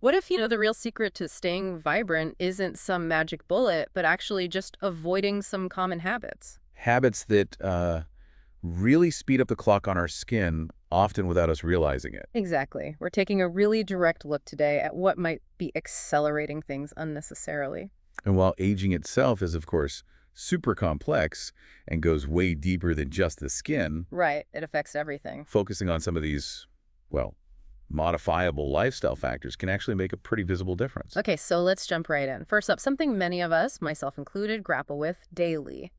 What if, the real secret to staying vibrant isn't some magic bullet, but actually just avoiding some common habits? Habits that really speed up the clock on our skin, often without us realizing it. Exactly. We're taking a really direct look today at what might be accelerating things unnecessarily. And while aging itself is, of course, super complex and goes way deeper than just the skin, Right. It affects everything. focusing on some of these, well, modifiable lifestyle factors can actually make a pretty visible difference. Okay, so let's jump right in. First up, something many of us, myself included, grapple with daily.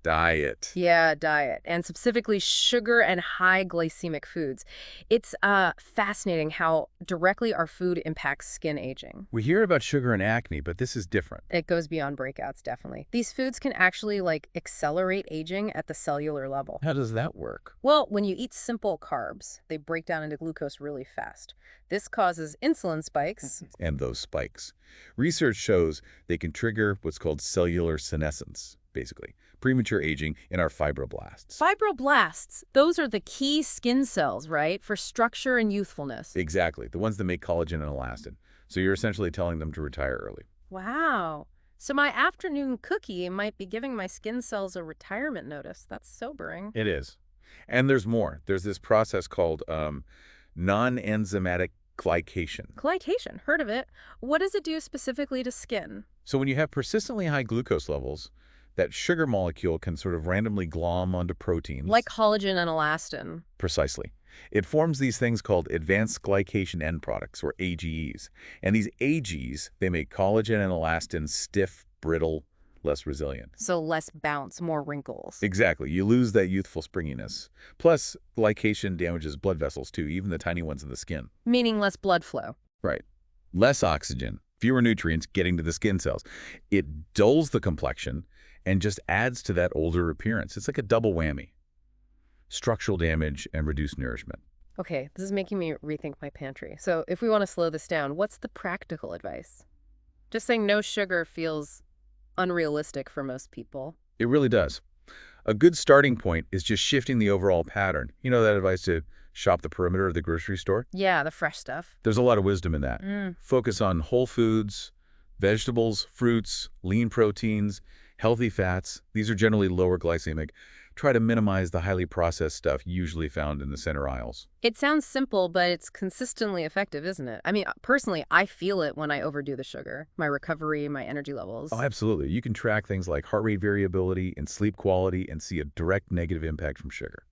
Diet. Yeah, diet, and specifically sugar and high glycemic foods. It's fascinating how directly our food impacts skin aging. We hear about sugar and acne, but this is different. It goes beyond breakouts, definitely. These foods can actually accelerate aging at the cellular level. How does that work? Well, when you eat simple carbs, they break down into glucose really fast. This causes insulin spikes. And those spikes. Research shows they can trigger what's called cellular senescence, basically, premature aging in our fibroblasts. Fibroblasts, those are the key skin cells, right, for structure and youthfulness. Exactly, the ones that make collagen and elastin. So you're essentially telling them to retire early. Wow. So my afternoon cookie might be giving my skin cells a retirement notice. That's sobering. It is. And there's more. There's this process called non-enzymatic glycation. Glycation, heard of it. What does it do specifically to skin? So when you have persistently high glucose levels, that sugar molecule can sort of randomly glom onto proteins. Like collagen and elastin. Precisely. It forms these things called advanced glycation end products, or AGEs. And these AGEs, they make collagen and elastin stiff, brittle, less resilient. So less bounce, more wrinkles. Exactly. You lose that youthful springiness. Plus, glycation damages blood vessels too, even the tiny ones in the skin. Meaning less blood flow. Right. Less oxygen, fewer nutrients getting to the skin cells. It dulls the complexion and just adds to that older appearance. It's like a double whammy. Structural damage and reduced nourishment. Okay, this is making me rethink my pantry. So if we want to slow this down, what's the practical advice? Just saying no sugar feels unrealistic for most people. It really does. A good starting point is just shifting the overall pattern. You know that advice to shop the perimeter of the grocery store? Yeah, the fresh stuff. There's a lot of wisdom in that. Focus on whole foods, vegetables, fruits, lean proteins, healthy fats. These are generally lower glycemic. Try to minimize the highly processed stuff usually found in the center aisles. It sounds simple, but it's consistently effective, isn't it? I mean, personally, I feel it when I overdo the sugar. My recovery, my energy levels. Oh, absolutely. You can track things like heart rate variability and sleep quality and see a direct negative impact from sugar.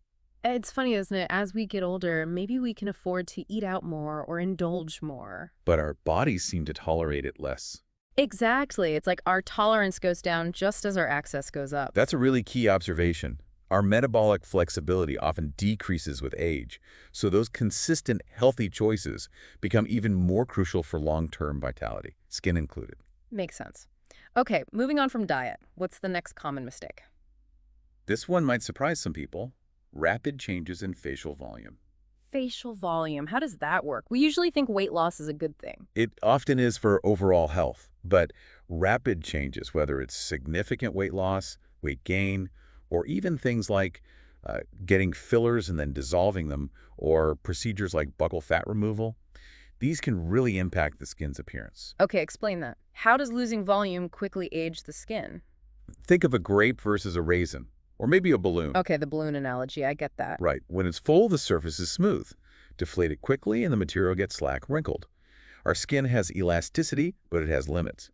It's funny, isn't it? As we get older, maybe we can afford to eat out more or indulge more. But our bodies seem to tolerate it less. Exactly. It's like our tolerance goes down just as our access goes up. That's a really key observation. Our metabolic flexibility often decreases with age, so those consistent, healthy choices become even more crucial for long-term vitality, skin included. Makes sense. Okay, moving on from diet. What's the next common mistake? This one might surprise some people. Rapid changes in facial volume. Facial volume. How does that work? We usually think weight loss is a good thing. It often is for overall health, but rapid changes, whether it's significant weight loss, weight gain, or even things like getting fillers and then dissolving them, or procedures like buccal fat removal, these can really impact the skin's appearance. Okay, explain that. How does losing volume quickly age the skin? Think of a grape versus a raisin, or maybe a balloon. Okay, the balloon analogy, I get that. Right. When it's full, the surface is smooth. Deflate it quickly, and the material gets slack, wrinkled. Our skin has elasticity, but it has limits.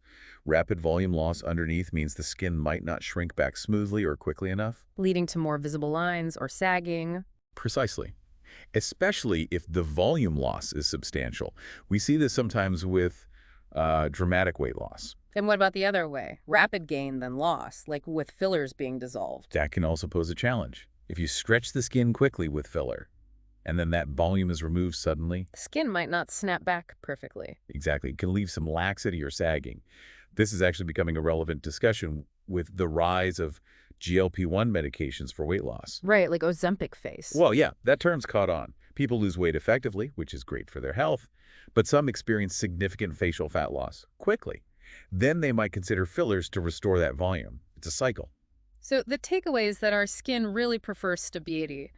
Rapid volume loss underneath means the skin might not shrink back smoothly or quickly enough. Leading to more visible lines or sagging. Precisely. Especially if the volume loss is substantial. We see this sometimes with dramatic weight loss. And what about the other way? Rapid gain then loss, like with fillers being dissolved. That can also pose a challenge. If you stretch the skin quickly with filler, and then that volume is removed suddenly, Skin might not snap back perfectly. exactly, it can leave some laxity or sagging. This is actually becoming a relevant discussion with the rise of GLP-1 medications for weight loss. Right, like Ozempic face. Well, yeah, that term's caught on. People lose weight effectively, which is great for their health, but some experience significant facial fat loss quickly. Then they might consider fillers to restore that volume. It's a cycle. So the takeaway is that our skin really prefers stability.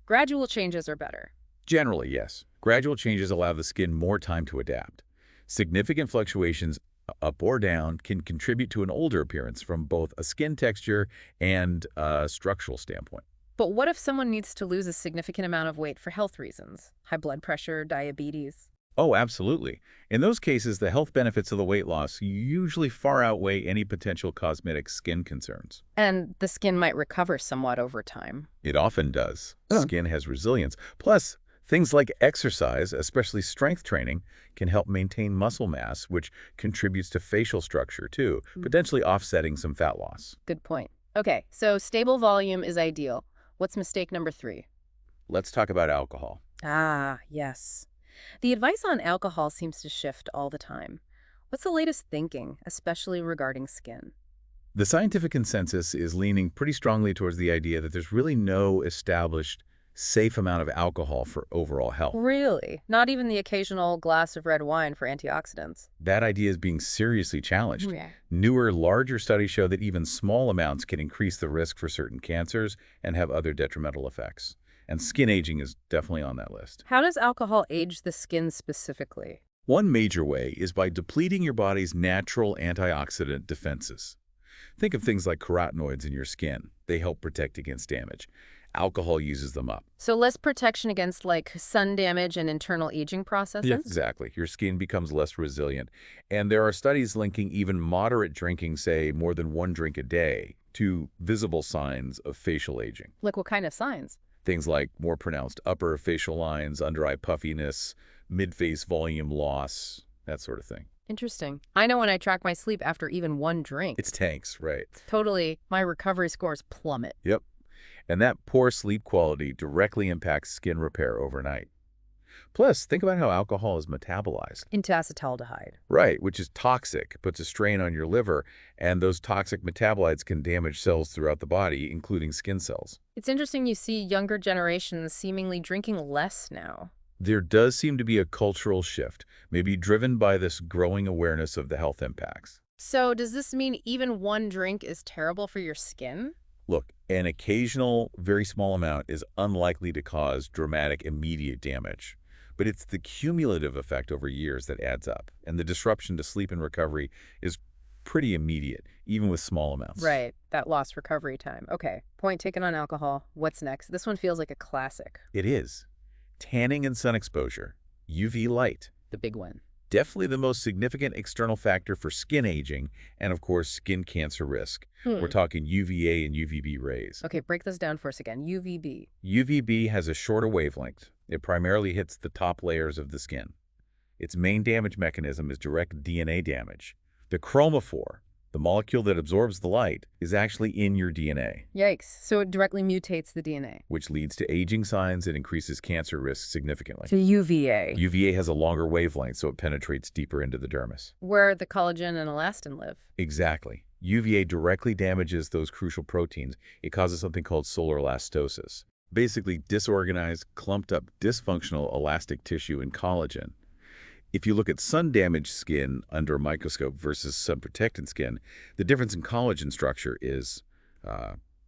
Gradual changes are better. Generally, yes. Gradual changes allow the skin more time to adapt. Significant fluctuations up or down can contribute to an older appearance from both a skin texture and a structural standpoint. But what if someone needs to lose a significant amount of weight for health reasons? High blood pressure, diabetes? Oh, absolutely. In those cases, the health benefits of the weight loss usually far outweigh any potential cosmetic skin concerns. And the skin might recover somewhat over time. It often does. Huh. Skin has resilience. Plus, things like exercise, especially strength training, can help maintain muscle mass, which contributes to facial structure too, potentially offsetting some fat loss. Good point. Okay, so stable volume is ideal. What's mistake number 3? Let's talk about alcohol. Ah, yes. The advice on alcohol seems to shift all the time. What's the latest thinking, especially regarding skin? The scientific consensus is leaning pretty strongly towards the idea that there's really no established safe amount of alcohol for overall health. Really? Not even the occasional glass of red wine for antioxidants? That idea is being seriously challenged. Yeah. Newer, larger studies show that even small amounts can increase the risk for certain cancers and have other detrimental effects. And skin aging is definitely on that list. How does alcohol age the skin specifically? One major way is by depleting your body's natural antioxidant defenses. Think of things like carotenoids in your skin. They help protect against damage. Alcohol uses them up. So less protection against like sun damage and internal aging processes? Yeah, exactly. Your skin becomes less resilient. And there are studies linking even moderate drinking, say more than 1 drink a day, to visible signs of facial aging. Like what kind of signs? Things like more pronounced upper facial lines, under-eye puffiness, mid-face volume loss, that sort of thing. Interesting. I know when I track my sleep after even 1 drink. It's tanks, right? Totally. My recovery scores plummet. Yep. And that poor sleep quality directly impacts skin repair overnight. Plus, think about how alcohol is metabolized. Into acetaldehyde. Right, which is toxic, puts a strain on your liver, and those toxic metabolites can damage cells throughout the body, including skin cells. It's interesting you see younger generations seemingly drinking less now. There does seem to be a cultural shift, maybe driven by this growing awareness of the health impacts. So does this mean even 1 drink is terrible for your skin? Look, an occasional, very small amount is unlikely to cause dramatic, immediate damage. But it's the cumulative effect over years that adds up, and the disruption to sleep and recovery is pretty immediate, even with small amounts. Right, that lost recovery time. Okay, point taken on alcohol. What's next? This one feels like a classic. It is. Tanning and sun exposure, UV light. The big one. Definitely the most significant external factor for skin aging and, of course, skin cancer risk. We're talking UVA and UVB rays. Okay, break this down for us again. UVB. UVB has a shorter wavelength. It primarily hits the top layers of the skin. Its main damage mechanism is direct DNA damage. The chromophore, the molecule that absorbs the light, is actually in your DNA, Yikes. So it directly mutates the DNA. which leads to aging signs and increases cancer risk significantly. So UVA, UVA has a longer wavelength, so it penetrates deeper into the dermis. where the collagen and elastin live. Exactly. UVA directly damages those crucial proteins. It causes something called solar elastosis. Basically disorganized, clumped up, dysfunctional elastic tissue and collagen. If you look at sun-damaged skin under a microscope versus sun-protected skin, the difference in collagen structure is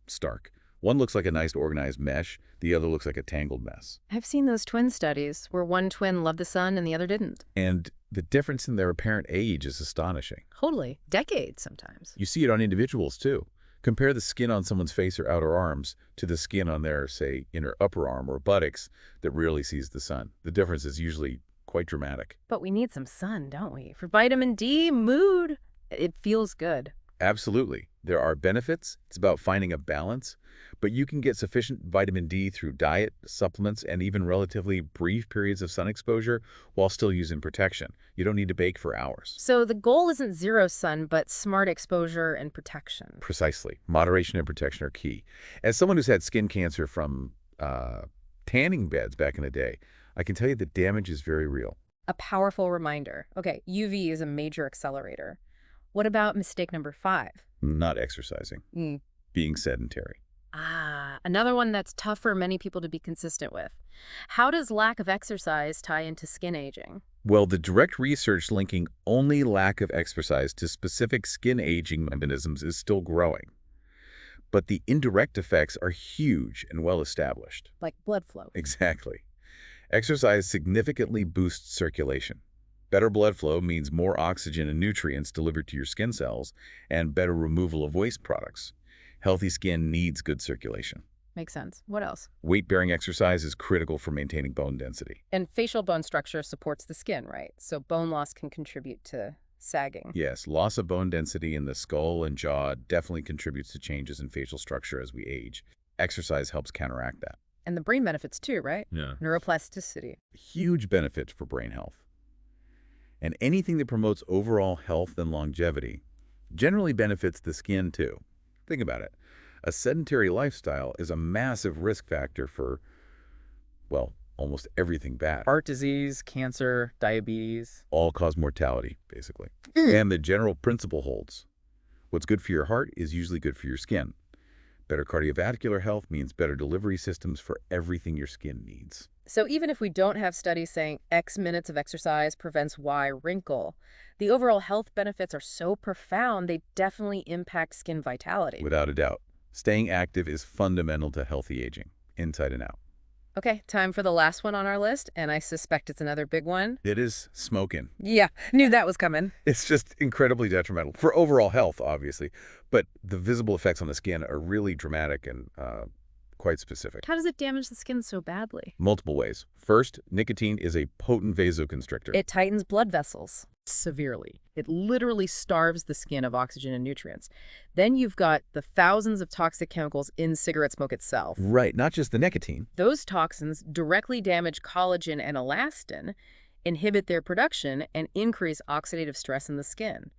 stark. One looks like a nice organized mesh, the other looks like a tangled mess. I've seen those twin studies where one twin loved the sun and the other didn't. And the difference in their apparent age is astonishing. Totally. Decades sometimes. You see it on individuals, too. Compare the skin on someone's face or outer arms to the skin on their, say, inner upper arm or buttocks that rarely sees the sun. The difference is usually quite dramatic. But we need some sun, don't we? For vitamin D, mood. It feels good. Absolutely. There are benefits. It's about finding a balance. But you can get sufficient vitamin D through diet, supplements, and even relatively brief periods of sun exposure while still using protection. You don't need to bake for hours. So the goal isn't zero sun, but smart exposure and protection. Precisely. Moderation and protection are key. As someone who's had skin cancer from tanning beds back in the day, I can tell you the damage is very real. A powerful reminder. Okay, UV is a major accelerator. What about mistake number 5? Not exercising. Being sedentary. Ah, another one that's tough for many people to be consistent with. How does lack of exercise tie into skin aging? Well, the direct research linking only lack of exercise to specific skin aging mechanisms is still growing. But the indirect effects are huge and well established. Like blood flow. Exactly. Exercise significantly boosts circulation. Better blood flow means more oxygen and nutrients delivered to your skin cells and better removal of waste products. Healthy skin needs good circulation. Makes sense. What else? Weight-bearing exercise is critical for maintaining bone density. And facial bone structure supports the skin, right? So bone loss can contribute to sagging. Yes, loss of bone density in the skull and jaw definitely contributes to changes in facial structure as we age. Exercise helps counteract that. And the brain benefits too, right? Yeah. Neuroplasticity. Huge benefits for brain health. And anything that promotes overall health and longevity generally benefits the skin too. Think about it. A sedentary lifestyle is a massive risk factor for, well, almost everything bad. Heart disease, cancer, diabetes. All cause mortality, basically. And the general principle holds. What's good for your heart is usually good for your skin. Better cardiovascular health means better delivery systems for everything your skin needs. So even if we don't have studies saying X minutes of exercise prevents Y wrinkle, the overall health benefits are so profound they definitely impact skin vitality. Without a doubt, staying active is fundamental to healthy aging, inside and out. Okay, time for the last one on our list, and I suspect it's another big one. It is smoking. Yeah, knew that was coming. It's just incredibly detrimental for overall health, obviously, but the visible effects on the skin are really dramatic and quite specific. How does it damage the skin so badly? Multiple ways. First, nicotine is a potent vasoconstrictor. It tightens blood vessels. Severely. It literally starves the skin of oxygen and nutrients. Then you've got the thousands of toxic chemicals in cigarette smoke itself. Right, not just the nicotine. Those toxins directly damage collagen and elastin, inhibit their production, and increase oxidative stress in the skin.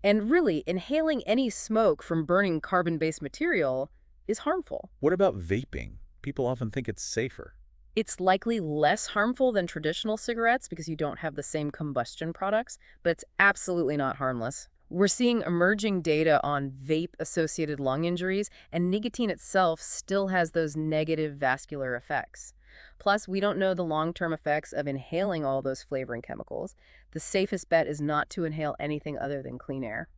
And really, inhaling any smoke from burning carbon-based material is harmful. What about vaping? People often think it's safer. It's likely less harmful than traditional cigarettes because you don't have the same combustion products, but it's absolutely not harmless. We're seeing emerging data on vape-associated lung injuries, and nicotine itself still has those negative vascular effects. Plus, we don't know the long-term effects of inhaling all those flavoring chemicals. The safest bet is not to inhale anything other than clean air.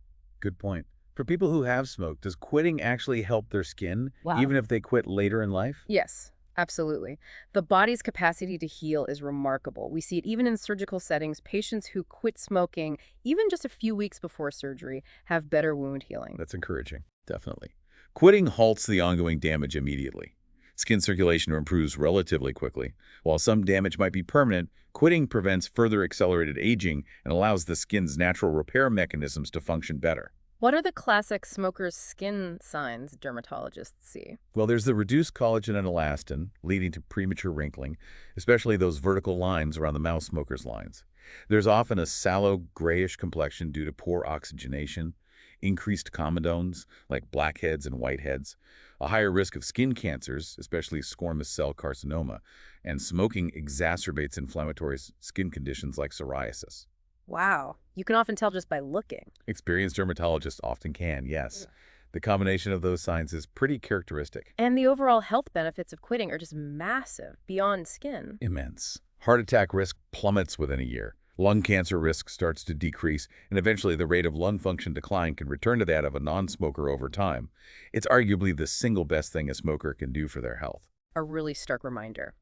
Good point. For people who have smoked, does quitting actually help their skin, Wow. even if they quit later in life? Yes, absolutely. The body's capacity to heal is remarkable. We see it even in surgical settings. Patients who quit smoking, even just a few weeks before surgery, have better wound healing. That's encouraging, definitely. Quitting halts the ongoing damage immediately. Skin circulation improves relatively quickly. While some damage might be permanent, quitting prevents further accelerated aging and allows the skin's natural repair mechanisms to function better. What are the classic smoker's skin signs dermatologists see? Well, there's the reduced collagen and elastin, leading to premature wrinkling, especially those vertical lines around the mouth smoker's lines. There's often a sallow, grayish complexion due to poor oxygenation, increased comedones, like blackheads and whiteheads, a higher risk of skin cancers, especially squamous cell carcinoma, and smoking exacerbates inflammatory skin conditions like psoriasis. Wow. You can often tell just by looking. Experienced dermatologists often can, yes. The combination of those signs is pretty characteristic. And the overall health benefits of quitting are just massive, beyond skin. Immense. Heart attack risk plummets within a year. Lung cancer risk starts to decrease, and eventually the rate of lung function decline can return to that of a non-smoker over time. It's arguably the single best thing a smoker can do for their health. A really stark reminder.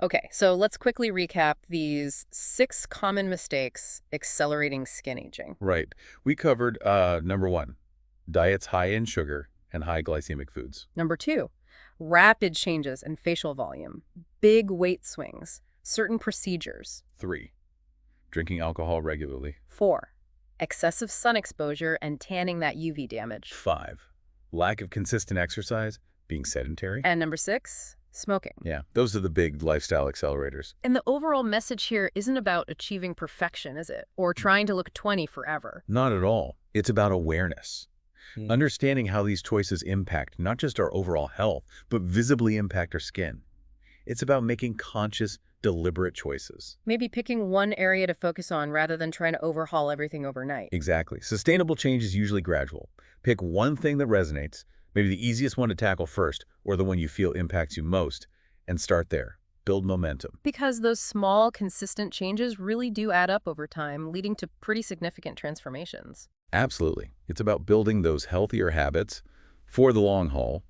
Okay, so let's quickly recap these 6 common mistakes accelerating skin aging. Right. We covered number 1, diets high in sugar and high glycemic foods. Number 2, rapid changes in facial volume, big weight swings, certain procedures. 3, drinking alcohol regularly. 4, excessive sun exposure and tanning that UV damage. 5, lack of consistent exercise, being sedentary. And number 6, smoking. Yeah, those are the big lifestyle accelerators. And the overall message here isn't about achieving perfection, is it? Or trying to look 20 forever. Not at all. It's about awareness. Understanding how these choices impact not just our overall health, but visibly impact our skin. It's about making conscious, deliberate choices. Maybe picking one area to focus on rather than trying to overhaul everything overnight. Exactly. Sustainable change is usually gradual. Pick one thing that resonates, maybe the easiest one to tackle first, or the one you feel impacts you most, and start there. Build momentum. Because those small, consistent changes really do add up over time, leading to pretty significant transformations. Absolutely. It's about building those healthier habits for the long haul,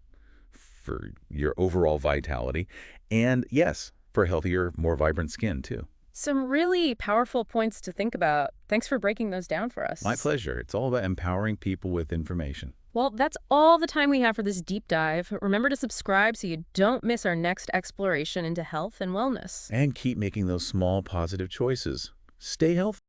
for your overall vitality, and yes, for healthier, more vibrant skin too. Some really powerful points to think about. Thanks for breaking those down for My us. pleasure. It's all about empowering people with information. Well, that's all the time we have for this deep dive. Remember to subscribe so you don't miss our next exploration into health and wellness. And keep making those small positive choices. Stay healthy.